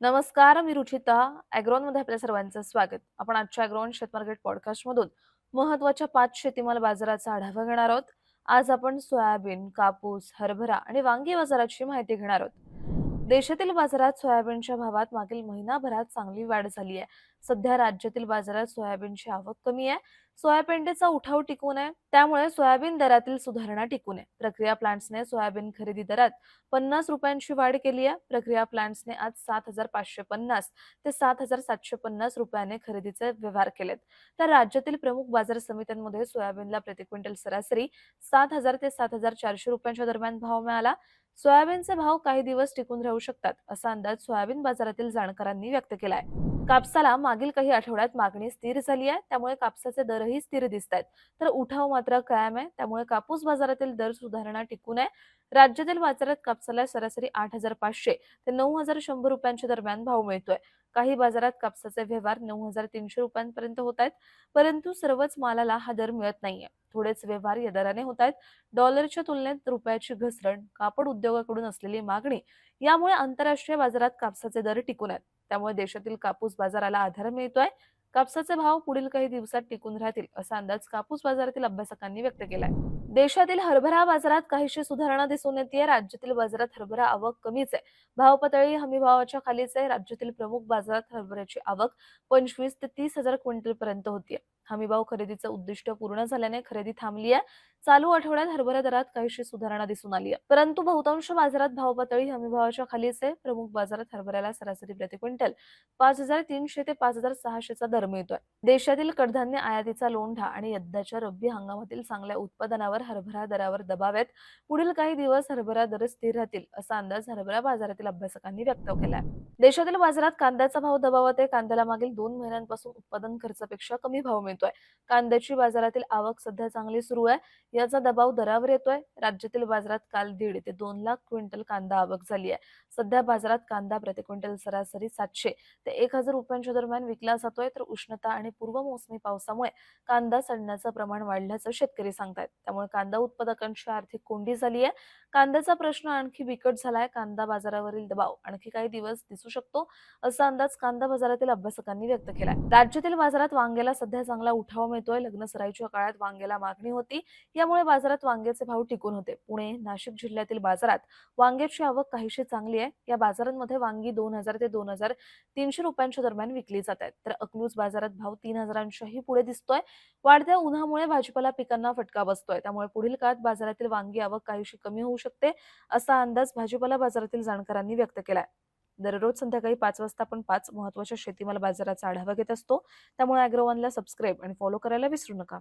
नमस्कार, मी रुचिता. ॲग्रोनमध्ये आपल्या सर्वांचं स्वागत. आपण आजच्या ॲग्रोन शेतमार्केट पॉडकास्टमधून महत्त्वाच्या 5 शेतीमाल बाजाराचा आढावा घेणार आहोत. आज आपण सोयाबीन, कापूस, हरभरा आणि वांगी बाजाराची माहिती घेणार आहोत. देशातील बाजारात सोयाबीनच्या भावात मागील महिनाभरात चांगली वाढ झाली आहे. सध्या राज्यातील बाजारात सोयाबीनची आवक कमी आहे. सोयाबीनचा उठाव टिकू नये, त्यामुळे सोयाबीन दरातील सुधारणा टिकू नये. प्रक्रिया प्लांट्सने सोयाबीन खरेदी दरात ₹50 वाढ केली आहे. प्रक्रिया प्लांट्सने आज 7,550 ते 7,750 रुपयाने खरेदीचे व्यवहार केलेत. तर राज्यातील प्रमुख बाजार समित्यांमध्ये सोयाबीनला प्रति क्विंटल सरासरी 7,000 ते 7,400 रुपयांच्या दरम्यान भाव मिळाला. सोयाबीनचे भाव काही दिवस टिकून राहू शकतात, असा अंदाज सोयाबीन बाजारातील जाणकारांनी व्यक्त केलाय. कापसाला मागील काही आठवड्यात मागणी स्थिर झाली आहे, त्यामुळे कापसाचे दरही स्थिर दिसत आहेत. तर उठाव मात्र कायम आहे, त्यामुळे कापूस बाजारातील दर सुधारणा टिकून आहे. राज्यातील बाजारात कापसाला सरासरी 8,500 ते 9,100 रुपयांच्या दरम्यान भाव मिळतोय. काही बाजारात कापसाचे व्यवहार 9,300 रुपयांपर्यंत होत आहेत, परंतु सर्वच मालाला हा दर मिळत नाहीये. थोडेच व्यवहार या दराने होत आहेत. डॉलरच्या तुलनेत रुपयाची घसरण, कापड उद्योगाकडून असलेली मागणी यामुळे आंतरराष्ट्रीय बाजारात कापसाचे दर टिकून आहेत. त्यामुळे देशातील कापूस बाजाराला आधार मिळतोय. कापसाचे भाव पुढील काही दिवसात टिकून राहतील, असा अंदाज कापूस बाजारातील अभ्यासकांनी व्यक्त केलाय. देशातील हरभरा बाजारात काहीशी सुधारणा दिसून येते. राज्यातील बाजारात हरभरा आवक कमीच आहे. भाव पातळी हमी भावाच्या खालीच आहे. राज्यातील प्रमुख बाजारात हरभऱ्याची आवक 25 ते 30,000 क्विंटल पर्यंत होतीये. हमीभाव खरेदीचं उद्दिष्ट पूर्ण झाल्याने खरेदी थांबली आहे. चालू आठवड्यात हरभरा दरात काहीशी सुधारणा दिसून आली आहे, परंतु बहुतांश बाजारात भाव पातळी हमीभावाच्या खालीच आहे. प्रमुख बाजारात हरभऱ्याला सरासरी प्रति क्विंटल 5,300 ते 5,600 चा दर मिळतोय. देशातील कडधान्य आयातीचा लोंढा आणि यंदाच्या रब्बी हंगामातील चांगल्या उत्पादनावर हरभरा दरावर दबाव आहेत. पुढील काही दिवस हरभरा दर स्थिर राहतील, असा अंदाज हरभरा बाजारातील अभ्यासकांनी व्यक्त केलाय. देशातील बाजारात कांद्याचा भाव दबावात आहे. कांद्याला मागील 2 महिन्यांपासून उत्पादन खर्चापेक्षा कमी भाव मिळतोय. कांद्याची बाजारातील आवक सध्या चांगली सुरू आहे. याचा दबाव दरावर येतोय. राज्यातील बाजारात काल 1.5 ते 2 लाख क्विंटल कांदा आवक झाली आहे. सध्या बाजारात कांदा प्रति क्विंटल सरासरी 700 ते 1,000 रुपयांच्या दरम्यान विकला जातोय. तर उष्णता आणि पूर्वमोसमी पावसामुळे कांदा सडण्याचं प्रमाण वाढल्याचं शेतकरी सांगतायत. त्यामुळे कांदा उत्पादकांची आर्थिक कोंडी झाली आहे. कांद्याचा प्रश्न आणखी बिकट झालाय. कांदा बाजारावरील दबाव आणखी काही दिवस दिसू शकतो, असा अंदाज कांदा बाजारातील अभ्यासकांनी व्यक्त केलाय. राज्यातील बाजारात वांग्याला सध्या चांगला उठाव मिळतोय. लग्न सराईच्या काळात वांग्याला मागणी होती, यामुळे बाजारात वांग्याचे भाव टिकून होते. पुणे, नाशिक जिल्ह्यातील बाजारात वांग्याची आवक काहीशी चांगली आहे. या बाजारांमध्ये वांगी 2,000 ते 2,300 रुपयांच्या दरम्यान विकली जात आहेत. तर अकलूज बाजारात भाव 3,000च्याही पुढे दिसतोय. वाढत्या उन्हामुळे भाजीपाला पिकांना फटका बसतोय. त्यामुळे पुढील काळात बाजारातील वांगी आवक काहीशी कमी होऊ शकते, असा अंदाज भाजीपाला बाजारातील जाणकारांनी व्यक्त केलाय. दररोज संध्याकाळी 5 वाजता आपण 5 महत्त्वाच्या शेतीमाल बाजाराचा आढावा घेत असतो. त्यामुळे अॅग्रोवनला सबस्क्राईब आणि फॉलो करायला विसरू नका.